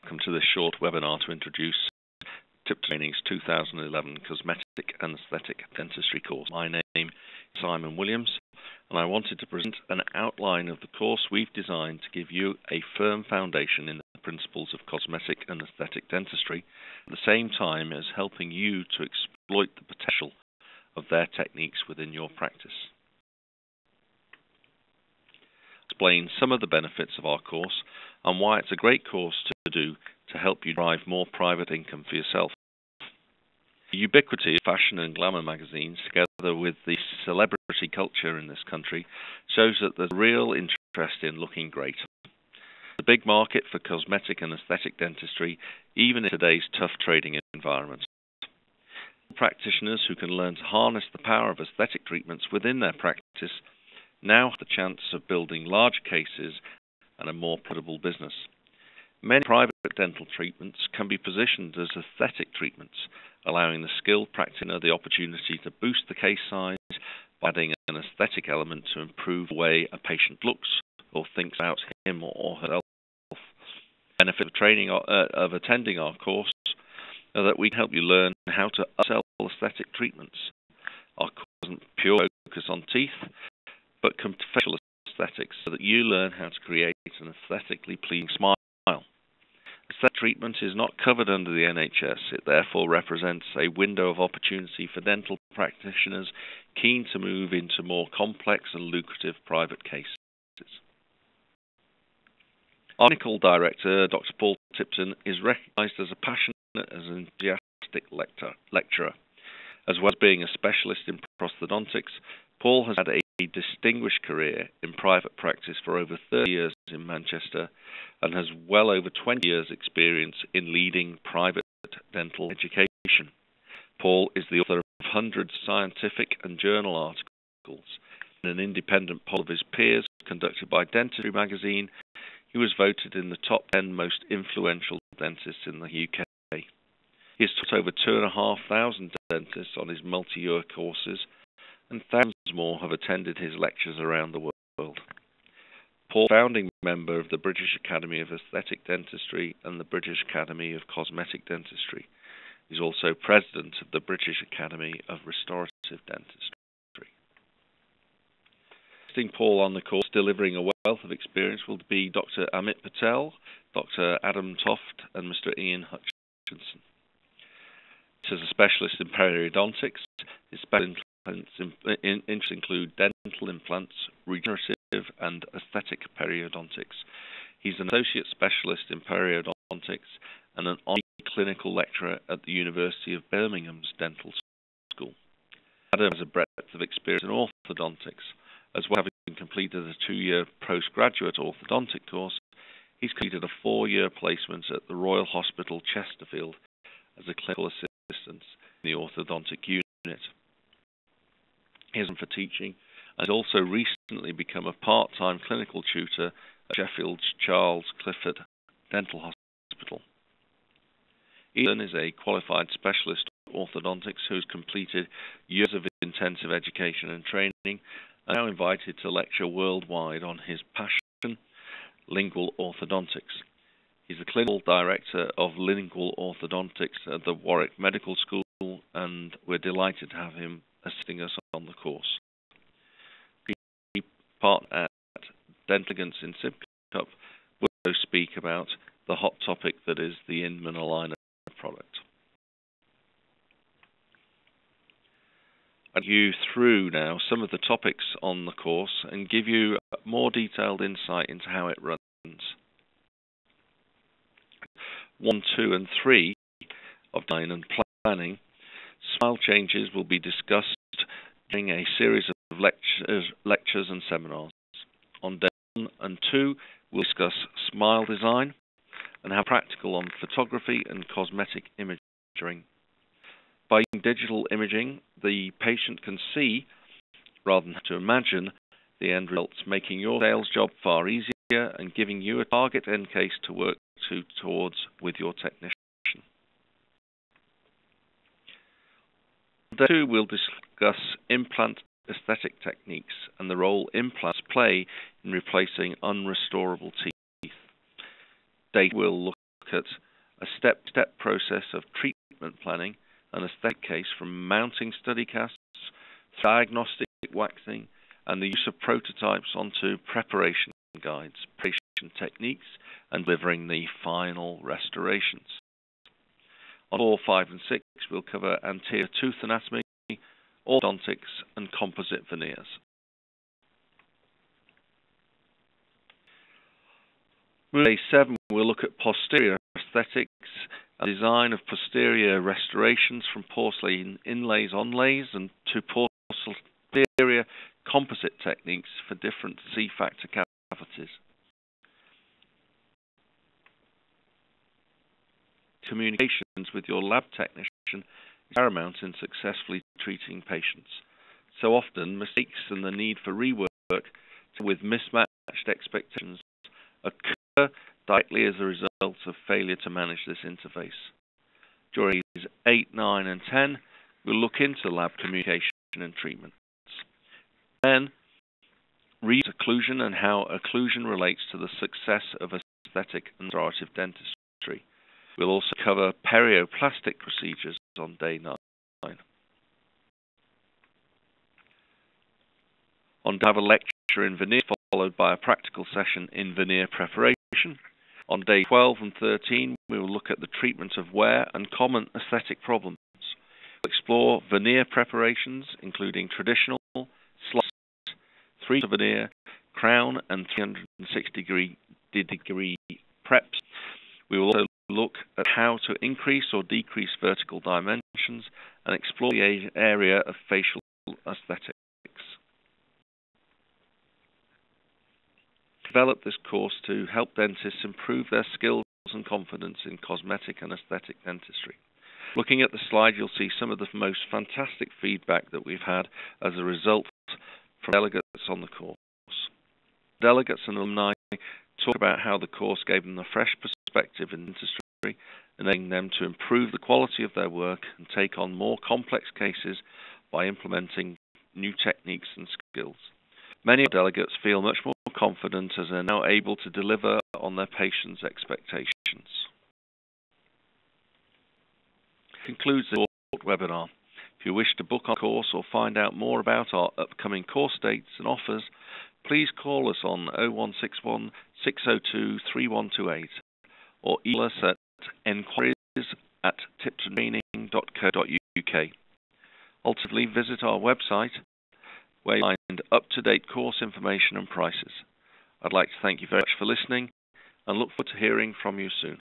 Welcome to this short webinar to introduce Tipton Training's 2011 Cosmetic and Aesthetic Dentistry course. My name is Simon Williams, and I wanted to present an outline of the course we've designed to give you a firm foundation in the principles of cosmetic and aesthetic dentistry, at the same time as helping you to exploit the potential of their techniques within your practice. Explain some of the benefits of our course and why it's a great course to do to help you drive more private income for yourself. The ubiquity of fashion and glamour magazines, together with the celebrity culture in this country, shows that there's real interest in looking great. The big market for cosmetic and aesthetic dentistry, even in today's tough trading environment. Practitioners who can learn to harness the power of aesthetic treatments within their practice now have the chance of building large cases and a more profitable business. Many private dental treatments can be positioned as aesthetic treatments, allowing the skilled practitioner the opportunity to boost the case size by adding an aesthetic element to improve the way a patient looks or thinks about him or herself. The benefit of training of attending our course is that we can help you learn how to upsell aesthetic treatments. Our course doesn't purely focus on teeth, but facial aesthetics, so that you learn how to create an aesthetically pleasing smile. Aesthetic treatment is not covered under the NHS. It therefore represents a window of opportunity for dental practitioners keen to move into more complex and lucrative private cases. Our clinical director, Dr. Paul Tipton, is recognised as a passionate and enthusiastic lecturer. As well as being a specialist in prosthodontics, Paul has had a distinguished career in private practice for over 30 years in Manchester and has well over 20 years' experience in leading private dental education. Paul is the author of hundreds of scientific and journal articles. In an independent poll of his peers conducted by Dentistry magazine, he was voted in the top 10 most influential dentists in the UK. He has taught over 2,500 dentists on his multi-year courses, and thousands more have attended his lectures around the world. Paul is a founding member of the British Academy of Aesthetic Dentistry and the British Academy of Cosmetic Dentistry. He is also president of the British Academy of Restorative Dentistry. Assisting Paul on the course, delivering a wealth of experience, will be Dr. Amit Patel, Dr. Adam Toft, and Mr. Ian Hutchinson. As a specialist in periodontics, his specialties include dental implants, regenerative and aesthetic periodontics. He's an associate specialist in periodontics and an honorary clinical lecturer at the University of Birmingham's Dental School. Adam has a breadth of experience in orthodontics. As well as having completed a 2-year postgraduate orthodontic course, he's completed a 4-year placement at the Royal Hospital Chesterfield as a clinical assistant in the orthodontic unit. He is for teaching and has also recently become a part-time clinical tutor at Sheffield's Charles Clifford Dental Hospital. Ian is a qualified specialist orthodontics who has completed years of intensive education and training and now invited to lecture worldwide on his passion, lingual orthodontics. He's the clinical director of lingual orthodontics at the Warwick Medical School, and we're delighted to have him assisting us on the course. He partner at Dental Elegance in Sidcup will also speak about the hot topic that is the Inman aligner product. I'll you through now some of the topics on the course and give you more detailed insight into how it runs. 1, 2, and 3 of design and planning. Smile changes will be discussed during a series of lectures and seminars. On day 1 and 2, we'll discuss smile design and how practical on photography and cosmetic imaging. By using digital imaging, the patient can see, rather than have to imagine, the end results, making your sales job far easier and giving you a target end case to work towards with your technician. Day 2, we'll discuss implant aesthetic techniques and the role implants play in replacing unrestorable teeth. Day 3, we'll look at a step-by-step process of treatment planning and aesthetic case from mounting study casts, diagnostic waxing, and the use of prototypes onto preparation guides, preparation techniques, and delivering the final restorations. On 4, 5, and 6, we'll cover anterior tooth anatomy, orthodontics, and composite veneers. Day 7, we'll look at posterior aesthetics and design of posterior restorations from porcelain inlays, onlays, and to posterior composite techniques for different C-factor cavities. Communications with your lab technician is paramount in successfully treating patients. So often, mistakes and the need for rework with mismatched expectations occur directly as a result of failure to manage this interface. During days 8, 9, and 10, we'll look into lab communication and treatments. Then, read occlusion and how occlusion relates to the success of aesthetic and restorative dentistry. We'll also cover perioplastic procedures on day 9. On day, have a lecture in veneer followed by a practical session in veneer preparation. On day 12 and 13, we will look at the treatment of wear and common aesthetic problems. We'll explore veneer preparations, including traditional, slice, 3D veneer, crown, and 360-degree preps. We will also look at how to increase or decrease vertical dimensions and explore the area of facial aesthetics. Develop this course to help dentists improve their skills and confidence in cosmetic and aesthetic dentistry. Looking at the slide, you'll see some of the most fantastic feedback that we've had as a result from delegates on the course. Delegates and alumni talk about how the course gave them a fresh perspective in dentistry, enabling them to improve the quality of their work and take on more complex cases by implementing new techniques and skills. Many of the delegates feel much more confident as they're now able to deliver on their patients' expectations. Concludes the webinar. If you wish to book our course or find out more about our upcoming course dates and offers, please call us on 0161 602 3128 or email us at enquiries@tiptontraining.co.uk. Alternatively, visit our website where you find up-to-date course information and prices. I'd like to thank you very much for listening and look forward to hearing from you soon.